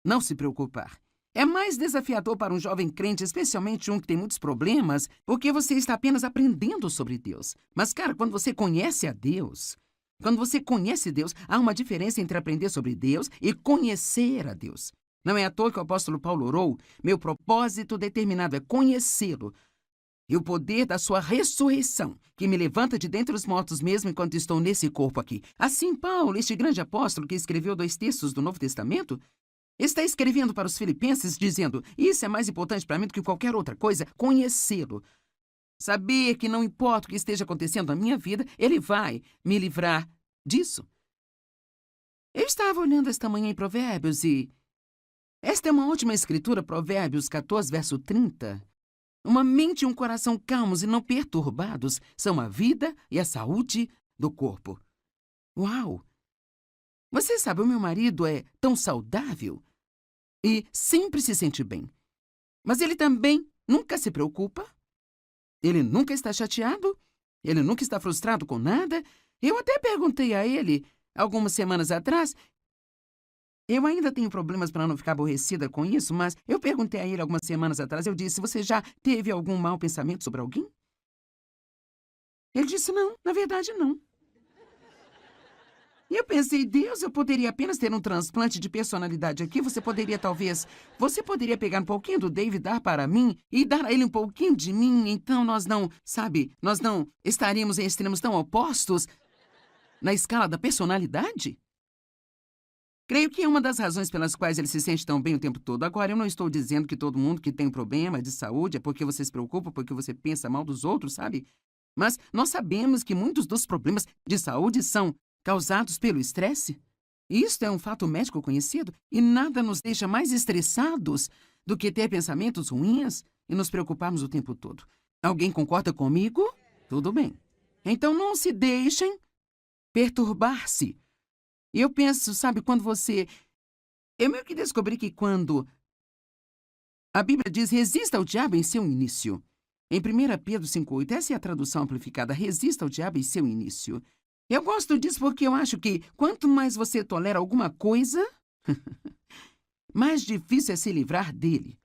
não se preocupar. É mais desafiador para um jovem crente, especialmente um que tem muitos problemas, porque você está apenas aprendendo sobre Deus. Mas, cara, quando você conhece a Deus, há uma diferença entre aprender sobre Deus e conhecer a Deus. Não é à toa que o apóstolo Paulo orou, meu propósito determinado é conhecê-lo e o poder da sua ressurreição, que me levanta de dentre os mortos mesmo enquanto estou nesse corpo aqui. Assim, Paulo, este grande apóstolo que escreveu 2 textos do Novo Testamento, está escrevendo para os filipenses dizendo, isso é mais importante para mim do que qualquer outra coisa, conhecê-lo. Saber que não importa o que esteja acontecendo na minha vida, ele vai me livrar disso. Eu estava olhando esta manhã em Provérbios e esta é uma última escritura, Provérbios 14, verso 30. Uma mente e um coração calmos e não perturbados são a vida e a saúde do corpo. Uau! Você sabe, o meu marido é tão saudável e sempre se sente bem. Mas ele também nunca se preocupa. Ele nunca está chateado. Ele nunca está frustrado com nada. Eu até perguntei a ele, algumas semanas atrás, eu ainda tenho problemas para não ficar aborrecida com isso, mas eu perguntei a ele algumas semanas atrás, eu disse, você já teve algum mau pensamento sobre alguém? Ele disse, não, na verdade não. E eu pensei, Deus, eu poderia apenas ter um transplante de personalidade aqui. Você poderia pegar um pouquinho do David, dar para mim e dar a ele um pouquinho de mim. Então nós não estaríamos em extremos tão opostos na escala da personalidade? Creio que é uma das razões pelas quais ele se sente tão bem o tempo todo. Agora, eu não estou dizendo que todo mundo que tem um problema de saúde é porque você se preocupa, porque você pensa mal dos outros, sabe? Mas nós sabemos que muitos dos problemas de saúde são causados pelo estresse. Isto é um fato médico conhecido e nada nos deixa mais estressados do que ter pensamentos ruins e nos preocuparmos o tempo todo. Alguém concorda comigo? Tudo bem. Então não se deixem perturbar-se. Eu penso, sabe, quando você... Eu meio que descobri que quando a Bíblia diz resista ao diabo em seu início. Em 1 Pedro 5,8, essa é a tradução amplificada, resista ao diabo em seu início. Eu gosto disso porque eu acho que quanto mais você tolera alguma coisa, mais difícil é se livrar dele.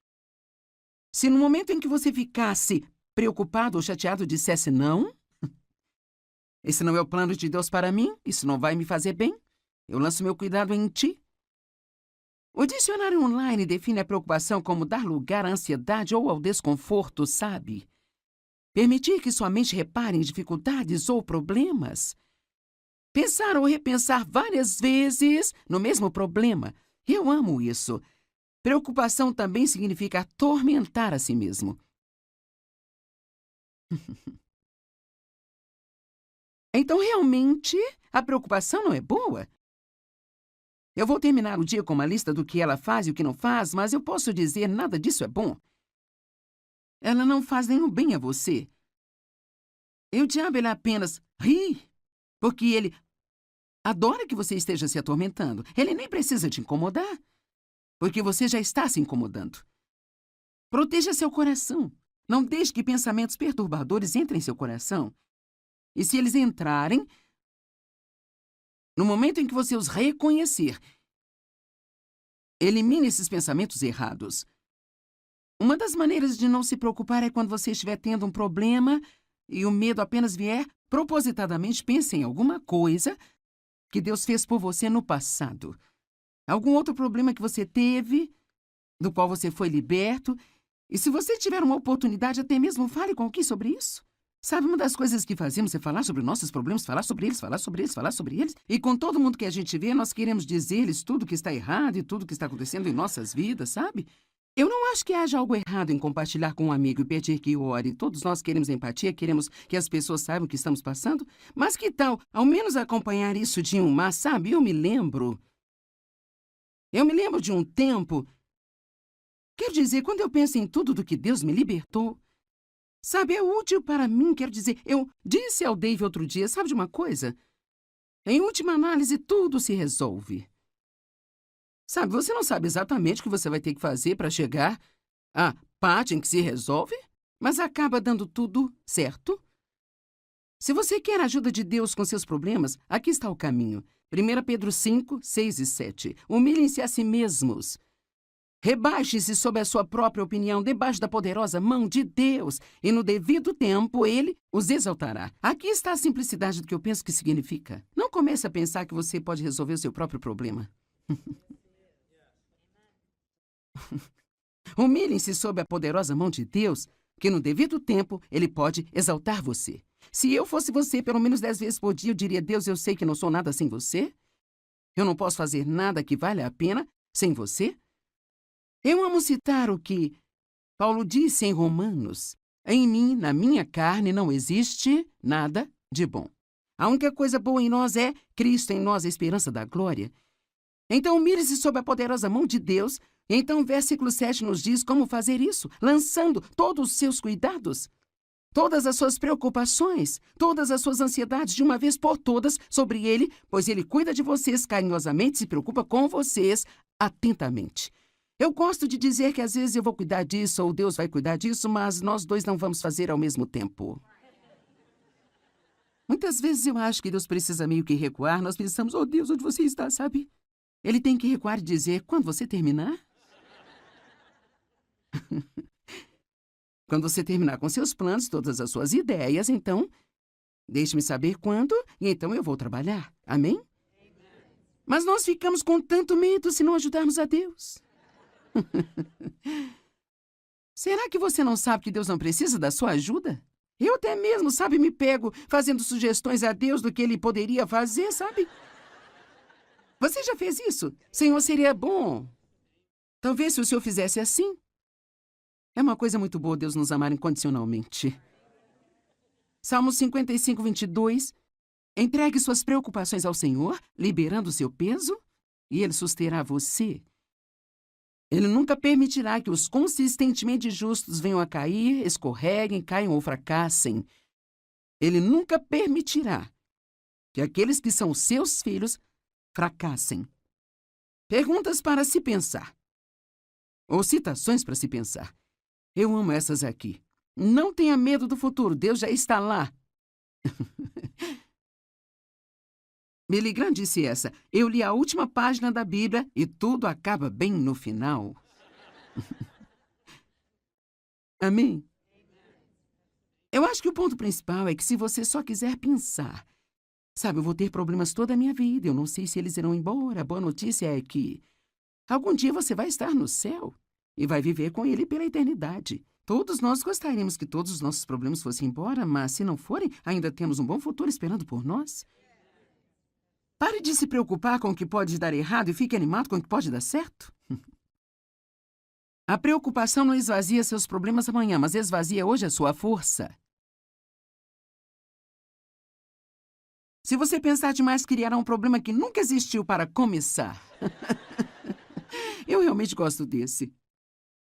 Se no momento em que você ficasse preocupado ou chateado dissesse não, esse não é o plano de Deus para mim, isso não vai me fazer bem, eu lanço meu cuidado em ti. O dicionário online define a preocupação como dar lugar à ansiedade ou ao desconforto, sabe? Permitir que sua mente repare em dificuldades ou problemas. Pensar ou repensar várias vezes no mesmo problema. Eu amo isso. Preocupação também significa atormentar a si mesmo. Então, realmente, a preocupação não é boa? Eu vou terminar o dia com uma lista do que ela faz e o que não faz, mas eu posso dizer nada disso é bom. Ela não faz nenhum bem a você. E o diabo, ele apenas ri, porque ele adora que você esteja se atormentando. Ele nem precisa te incomodar, porque você já está se incomodando. Proteja seu coração. Não deixe que pensamentos perturbadores entrem em seu coração. E se eles entrarem, no momento em que você os reconhecer, elimine esses pensamentos errados. Uma das maneiras de não se preocupar é quando você estiver tendo um problema e o medo apenas vier, propositadamente pense em alguma coisa que Deus fez por você no passado. Algum outro problema que você teve, do qual você foi liberto. E se você tiver uma oportunidade, até mesmo fale com alguém sobre isso. Sabe, uma das coisas que fazemos é falar sobre nossos problemas, falar sobre eles, falar sobre eles, falar sobre eles. E com todo mundo que a gente vê, nós queremos dizer-lhes tudo que está errado e tudo que está acontecendo em nossas vidas, sabe? Eu não acho que haja algo errado em compartilhar com um amigo e pedir que ore. Todos nós queremos empatia, queremos que as pessoas saibam o que estamos passando. Mas que tal, ao menos, acompanhar isso de um mas, sabe? Eu me lembro de um tempo... Quero dizer, quando eu penso em tudo do que Deus me libertou, sabe, é útil para mim, quero dizer, eu disse ao Dave outro dia, sabe de uma coisa? Em última análise, tudo se resolve. Sabe, você não sabe exatamente o que você vai ter que fazer para chegar à parte em que se resolve, mas acaba dando tudo certo. Se você quer a ajuda de Deus com seus problemas, aqui está o caminho. 1 Pedro 5, 6 e 7. Humilhem-se a si mesmos. Rebaixe-se sob a sua própria opinião, debaixo da poderosa mão de Deus, e no devido tempo Ele os exaltará. Aqui está a simplicidade do que eu penso que significa. Não comece a pensar que você pode resolver o seu próprio problema. Humilhem-se sob a poderosa mão de Deus, que no devido tempo Ele pode exaltar você. Se eu fosse você, pelo menos 10 vezes por dia, eu diria, Deus, eu sei que não sou nada sem você. Eu não posso fazer nada que valha a pena sem você. Eu amo citar o que Paulo disse em Romanos. Em mim, na minha carne, não existe nada de bom. A única coisa boa em nós é Cristo em nós, a esperança da glória. Então, mire-se sob a poderosa mão de Deus. Então, o versículo 7 nos diz como fazer isso, lançando todos os seus cuidados, todas as suas preocupações, todas as suas ansiedades de uma vez por todas sobre Ele, pois Ele cuida de vocês carinhosamente, se preocupa com vocês atentamente. Eu gosto de dizer que às vezes eu vou cuidar disso ou Deus vai cuidar disso, mas nós dois não vamos fazer ao mesmo tempo. Muitas vezes eu acho que Deus precisa meio que recuar, nós pensamos, oh Deus, onde você está, sabe? Ele tem que recuar e dizer, quando você terminar? Quando você terminar com seus planos, todas as suas ideias, então, deixe-me saber quando, e então eu vou trabalhar. Amém? Mas nós ficamos com tanto medo se não ajudarmos a Deus. Será que você não sabe que Deus não precisa da sua ajuda? Eu até mesmo, sabe, me pego fazendo sugestões a Deus do que Ele poderia fazer, sabe? Você já fez isso? Senhor, seria bom. Talvez se o Senhor fizesse assim. É uma coisa muito boa Deus nos amar incondicionalmente. Salmo 55, 22. Entregue suas preocupações ao Senhor, liberando o seu peso, e Ele susterá você. Ele nunca permitirá que os consistentemente justos venham a cair, escorreguem, caiam ou fracassem. Ele nunca permitirá que aqueles que são seus filhos fracassem. Perguntas para se pensar. Ou citações para se pensar. Eu amo essas aqui. Não tenha medo do futuro, Deus já está lá. Billy Graham disse essa. Eu li a última página da Bíblia e tudo acaba bem no final. Amém? Eu acho que o ponto principal é que se você só quiser pensar, sabe, eu vou ter problemas toda a minha vida, eu não sei se eles irão embora. A boa notícia é que algum dia você vai estar no céu e vai viver com ele pela eternidade. Todos nós gostaríamos que todos os nossos problemas fossem embora, mas se não forem, ainda temos um bom futuro esperando por nós. Pare de se preocupar com o que pode dar errado e fique animado com o que pode dar certo. A preocupação não esvazia seus problemas amanhã, mas esvazia hoje a sua força. Se você pensar demais, criará um problema que nunca existiu para começar. Eu realmente gosto desse.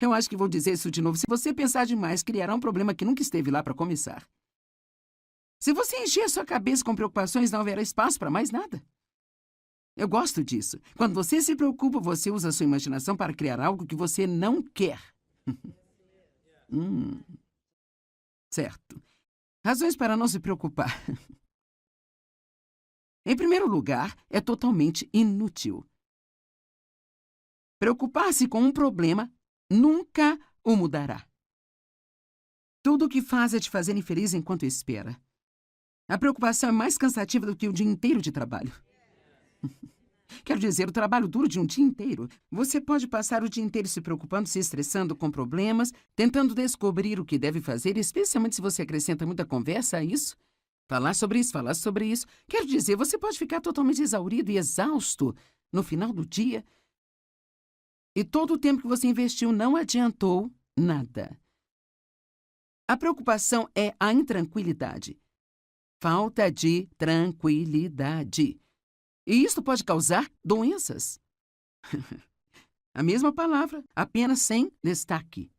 Eu acho que vou dizer isso de novo. Se você pensar demais, criará um problema que nunca esteve lá para começar. Se você encher a sua cabeça com preocupações, não haverá espaço para mais nada. Eu gosto disso. Quando você se preocupa, você usa a sua imaginação para criar algo que você não quer. Certo. Razões para não se preocupar. Em primeiro lugar, é totalmente inútil. Preocupar-se com um problema nunca o mudará. Tudo o que faz é te fazer infeliz enquanto espera. A preocupação é mais cansativa do que o dia inteiro de trabalho. Quero dizer, o trabalho duro de um dia inteiro. Você pode passar o dia inteiro se preocupando, se estressando com problemas, tentando descobrir o que deve fazer, especialmente se você acrescenta muita conversa a isso. Falar sobre isso, falar sobre isso. Quero dizer, você pode ficar totalmente exaurido e exausto no final do dia. E todo o tempo que você investiu não adiantou nada. A preocupação é a intranquilidade. Falta de tranquilidade. E isso pode causar doenças. A mesma palavra, apenas sem destaque.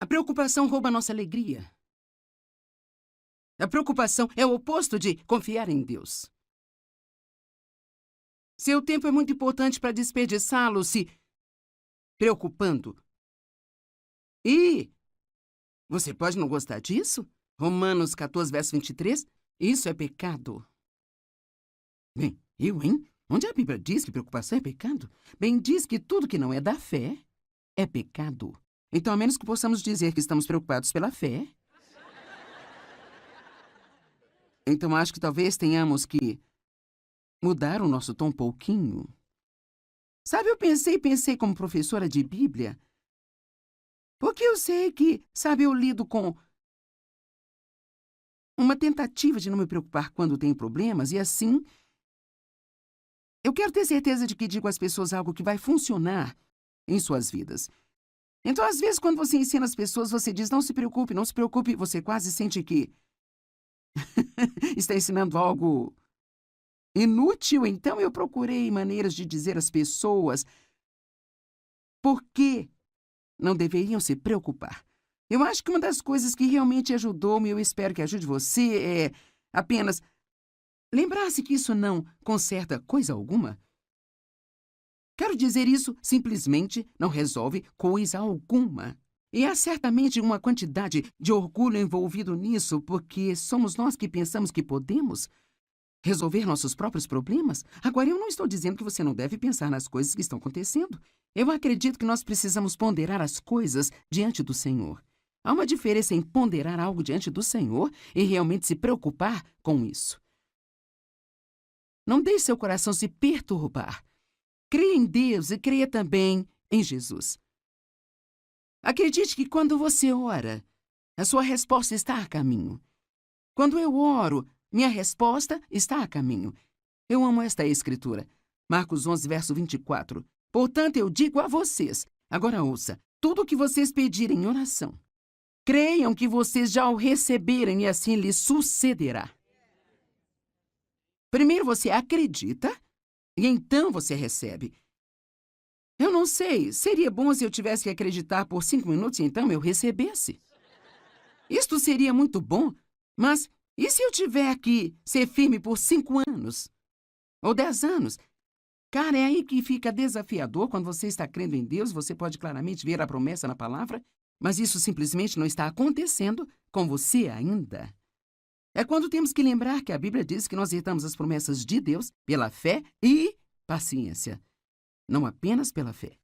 A preocupação rouba a nossa alegria. A preocupação é o oposto de confiar em Deus. Seu tempo é muito importante para desperdiçá-lo se preocupando. E você pode não gostar disso? Romanos 14, verso 23. Isso é pecado. Bem, hein? Onde a Bíblia diz que preocupação é pecado? Bem, diz que tudo que não é da fé é pecado. Então, a menos que possamos dizer que estamos preocupados pela fé, então acho que talvez tenhamos que mudar o nosso tom um pouquinho. Sabe, eu pensei como professora de Bíblia, porque eu sei que, sabe, eu lido com uma tentativa de não me preocupar quando tenho problemas, e assim, eu quero ter certeza de que digo às pessoas algo que vai funcionar em suas vidas. Então, às vezes, quando você ensina as pessoas, você diz, não se preocupe, não se preocupe, você quase sente que está ensinando algo inútil. Então, eu procurei maneiras de dizer às pessoas por que não deveriam se preocupar. Eu acho que uma das coisas que realmente ajudou-me, eu espero que ajude você, é apenas lembrar-se que isso não conserta coisa alguma. Quero dizer, isso simplesmente não resolve coisa alguma. E há certamente uma quantidade de orgulho envolvido nisso, porque somos nós que pensamos que podemos resolver nossos próprios problemas. Agora, eu não estou dizendo que você não deve pensar nas coisas que estão acontecendo. Eu acredito que nós precisamos ponderar as coisas diante do Senhor. Há uma diferença em ponderar algo diante do Senhor e realmente se preocupar com isso. Não deixe seu coração se perturbar. Creia em Deus e creia também em Jesus. Acredite que quando você ora, a sua resposta está a caminho. Quando eu oro, minha resposta está a caminho. Eu amo esta escritura. Marcos 11, verso 24. Portanto, eu digo a vocês, agora ouça, tudo o que vocês pedirem em oração, Creiam que vocês já o receberam e assim lhes sucederá. Primeiro você acredita e então você recebe. Eu não sei, seria bom se eu tivesse que acreditar por 5 minutos e então eu recebesse. Isto seria muito bom, mas e se eu tiver que ser firme por 5 anos? Ou 10 anos? Cara, é aí que fica desafiador quando você está crendo em Deus, você pode claramente ver a promessa na palavra, mas isso simplesmente não está acontecendo com você ainda. É quando temos que lembrar que a Bíblia diz que nós herdamos as promessas de Deus pela fé e paciência, não apenas pela fé.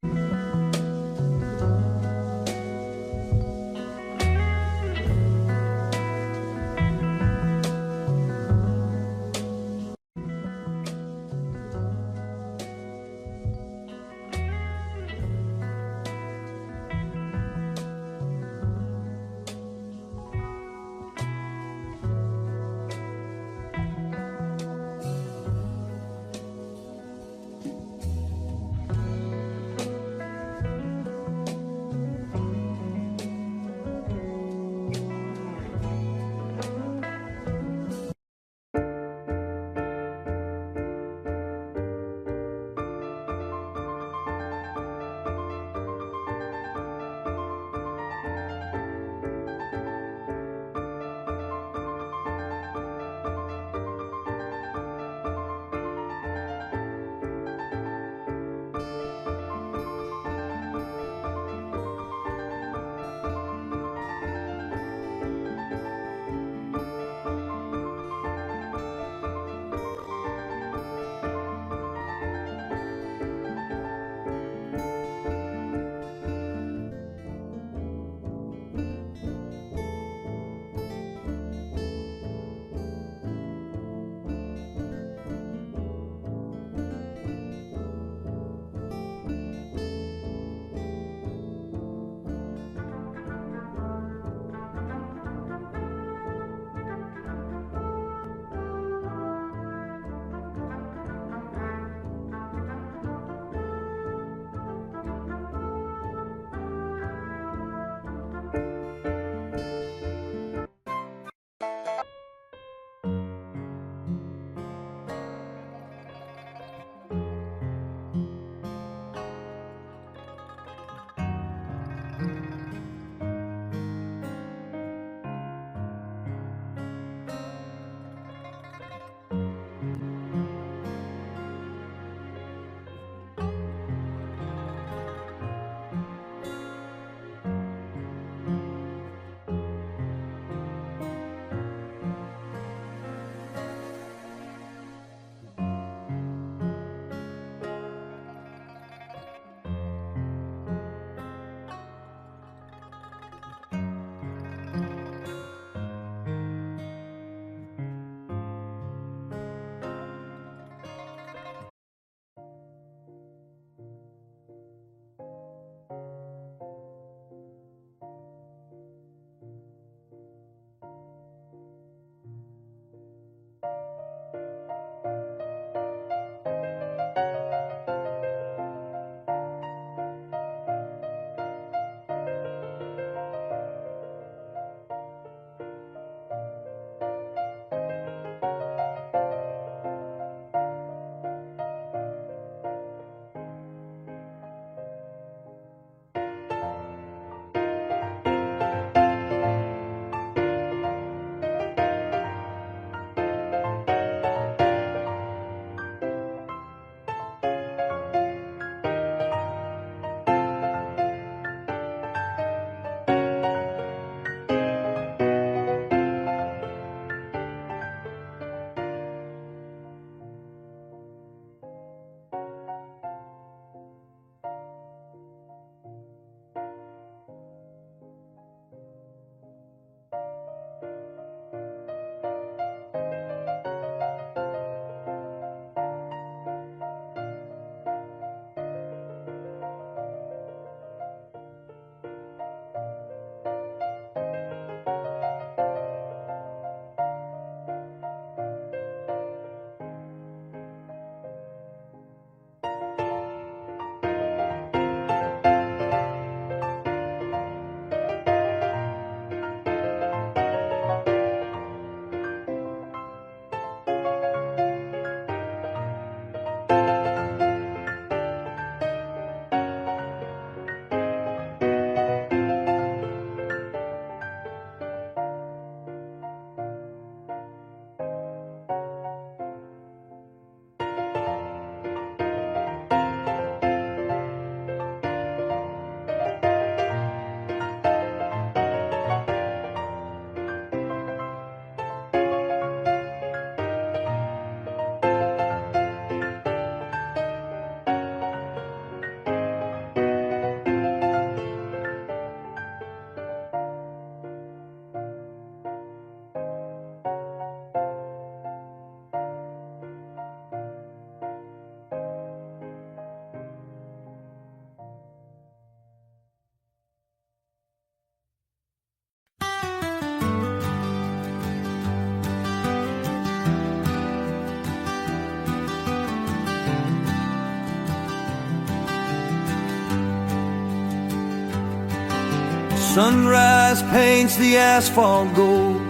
Sunrise paints the asphalt gold.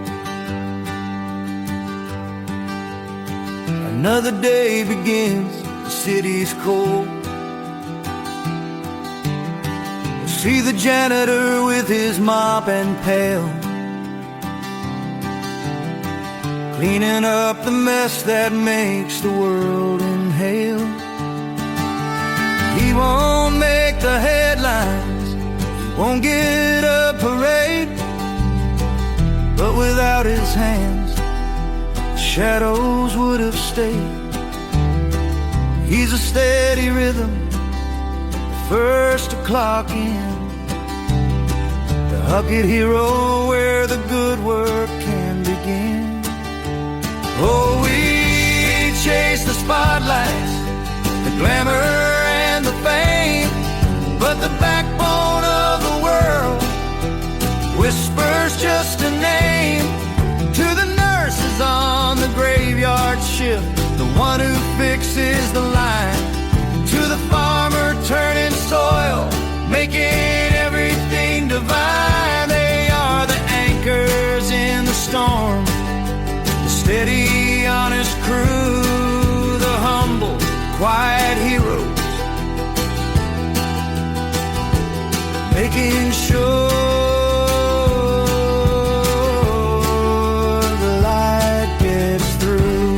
Another day begins, the city's cold. See the janitor with his mop and pail, cleaning up the mess that makes the world inhale. He won't make the headlines, won't get a parade, but without his hands, the shadows would have stayed. He's a steady rhythm, first to clock in, the Huckett hero where the good work can begin. Oh, we chase the spotlights, the glamour and the fame, but the backbone of the world whispers just a name. To the nurses on the graveyard shift, the one who fixes the line, to the farmer turning soil, making everything divine. They are the anchors in the storm, the steady, honest crew, the humble, quiet heroes, making sure the light gets through.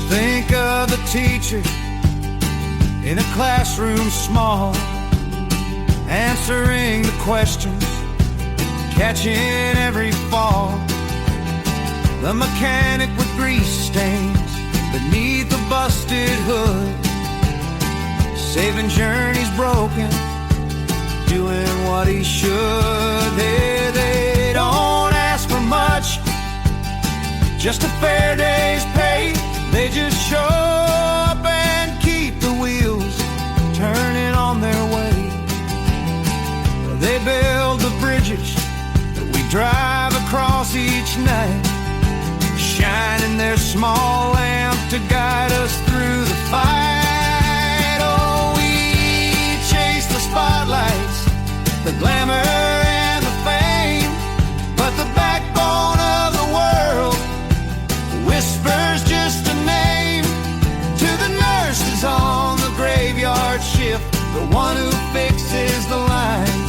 Think of the teacher in a classroom small, answering the questions, catching every fall. The mechanic with grease stains beneath the busted hood, saving journeys broken, doing what he should. They don't ask for much, just a fair day's pay. They just show up and keep the wheels turning on their way. They build the bridges that we drive across each night, shining their small lamp to guide us through the fight. Oh, we chase the spotlights, the glamour and the fame, but the backbone of the world whispers just a name. To the nurses on the graveyard shift, the one who fixes the line,